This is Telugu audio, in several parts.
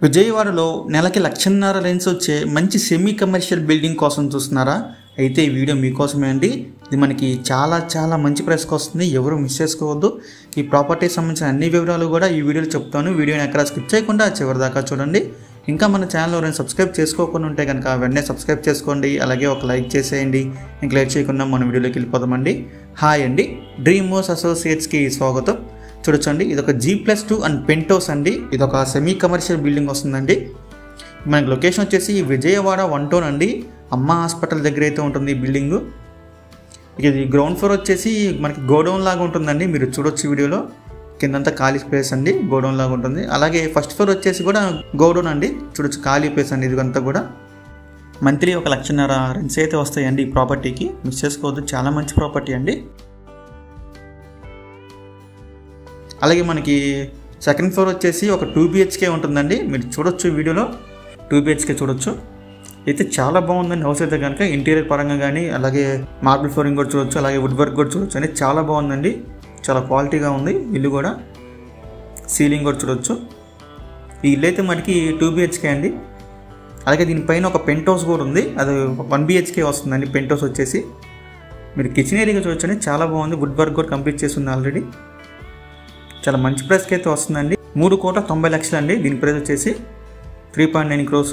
విజయవాడలో నెలకి 1,50,000 రెంట్స్ వచ్చే మంచి సెమీ కమర్షియల్ బిల్డింగ్ కోసం చూస్తున్నారా? అయితే ఈ వీడియో మీకోసమే అండి. ఇది మనకి చాలా మంచి ప్రైస్కి వస్తుంది. ఎవరు మిస్ చేసుకోవద్దు. ఈ ప్రాపర్టీకి సంబంధించిన అన్ని వివరాలు కూడా ఈ వీడియోలో చెప్తాను. వీడియోని ఎక్కడ స్కిప్ చేయకుండా చివరి దాకా చూడండి. ఇంకా మన ఛానల్ ఎవరైనా సబ్స్క్రైబ్ చేసుకోకుండా ఉంటే కనుక వెంటనే సబ్స్క్రైబ్ చేసుకోండి. అలాగే ఒక లైక్ చేసేయండి. ఇంక లేట్ చేయకుండా మన వీడియోలోకి వెళ్ళిపోదామండి. హాయ్ అండి, డ్రీమ్ హౌస్ అసోసియేట్స్కి స్వాగతం. చూడొచ్చండి, ఇది ఒక G+2 అండ్ పెంట్ హౌస్ అండి. ఇది ఒక సెమీ కమర్షియల్ బిల్డింగ్ వస్తుందండి. మనకి లొకేషన్ వచ్చేసి విజయవాడ 1 టౌన్ అండి. అమ్మ హాస్పిటల్ దగ్గర అయితే ఉంటుంది ఈ బిల్డింగు. ఇది గ్రౌండ్ ఫ్లోర్ వచ్చేసి మనకి గోడౌన్ లాగా ఉంటుందండి. మీరు చూడొచ్చు వీడియోలో. కిందంతా ఖాళీ ప్లేస్ అండి, గోడౌన్ లాగా ఉంటుంది. అలాగే ఫస్ట్ ఫ్లోర్ వచ్చేసి కూడా గోడౌన్ అండి. చూడొచ్చు, ఖాళీ ప్లేస్ అండి ఇదంతా కూడా. మంత్లీ 1,50,000 రెంట్స్ అయితే వస్తాయండి ఈ ప్రాపర్టీకి. మిస్ చేసుకోవద్దు, చాలా మంచి ప్రాపర్టీ అండి. అలాగే మనకి సెకండ్ ఫ్లోర్ వచ్చేసి ఒక 2 BHK ఉంటుందండి. మీరు చూడొచ్చు వీడియోలో 2 BHK చూడొచ్చు. అయితే చాలా బాగుందండి హౌస్ అయితే కనుక. ఇంటీరియర్ పరంగా కానీ, అలాగే మార్బుల్ ఫ్లోరింగ్ కూడా చూడొచ్చు, అలాగే వుడ్ వర్క్ కూడా చూడొచ్చు అండి. చాలా బాగుందండి, చాలా క్వాలిటీగా ఉంది ఇల్లు కూడా. సీలింగ్ కూడా చూడొచ్చు. ఈ ఇల్లు అయితే మనకి 2 BHK అండి. అలాగే దీనిపైన ఒక పెంట్ హౌస్ కూడా ఉంది. అది 1 BHK వస్తుందండి పెంట్ హౌస్ వచ్చేసి. మీరు కిచెన్ ఏరియా చూడొచ్చు అండి, చాలా బాగుంది. వుడ్ వర్క్ కూడా కంప్లీట్ చేస్తుంది ఆల్రెడీ. చాలా మంచి ప్రైస్కి అయితే వస్తుందండి. 3,90,00,000 అండి దీని ప్రైస్ వచ్చేసి. 3.9 crores.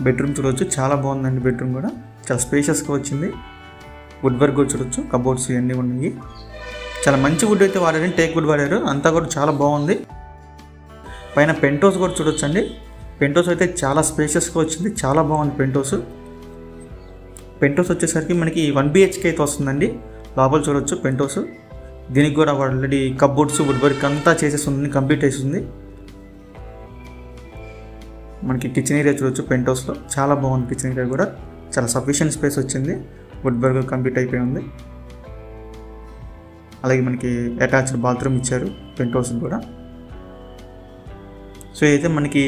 బెడ్రూమ్ చూడవచ్చు, చాలా బాగుందండి. బెడ్రూమ్ కూడా చాలా స్పేషియస్గా వచ్చింది. వుడ్ వర్క్ కూడా చూడొచ్చు, కబోర్డ్స్ ఇవన్నీ ఉన్నాయి. చాలా మంచి వుడ్ అయితే వాడారు, టేక్ వుడ్ వాడారు. అంతా కూడా చాలా బాగుంది. పైన పెంట్ హౌస్ కూడా చూడొచ్చు అండి. పెంట్ హౌస్ అయితే చాలా స్పేషియస్గా వచ్చింది, చాలా బాగుంది పెంట్ హౌస్. పెంట్ హౌస్ వచ్చేసరికి మనకి 1 BHK అయితే వస్తుందండి. లోపల చూడొచ్చు పెంట్ హౌస్. దీనికి కూడా ఆల్రెడీ కబోర్డ్స్ వుడ్ వర్క్ అంతా చేసేస్తుంది, కంప్లీట్ చేస్తుంది. మనకి కిచెన్ ఏరియా చూడొచ్చు పెంట్ హౌస్లో, చాలా బాగుంది. కిచెన్ ఏరియా కూడా చాలా సఫిషియెంట్ స్పేస్ వచ్చింది. వుడ్ వర్క్ కంప్లీట్ అయిపోయి ఉంది. అలాగే మనకి అటాచ్డ్ బాత్రూమ్ ఇచ్చారు పెంట్ హౌస్ కూడా. సో అయితే మనకి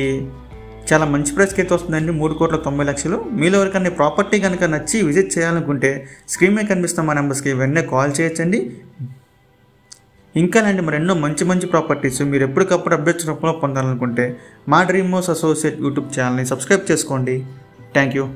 చాలా మంచి ప్రైస్కి అయితే వస్తుందండి. 3,90,00,000. మీలో ఎవరికన్నా ప్రాపర్టీ కనుక నచ్చి విజిట్ చేయాలనుకుంటే స్క్రీన్ మీద కనిపిస్తున్న మా నెంబర్స్కి వెంటనే కాల్ చేయొచ్చండి. ఇంకా అండి మరి ఎన్నో మంచి ప్రాపర్టీస్ మీరు ఎప్పటికప్పుడు అప్డేట్స్ రూపంలో పొందాలనుకుంటే మా డ్రీమ్ హౌస్ అసోసియేట్ యూట్యూబ్ ఛానల్ని సబ్స్క్రైబ్ చేసుకోండి. Thank you.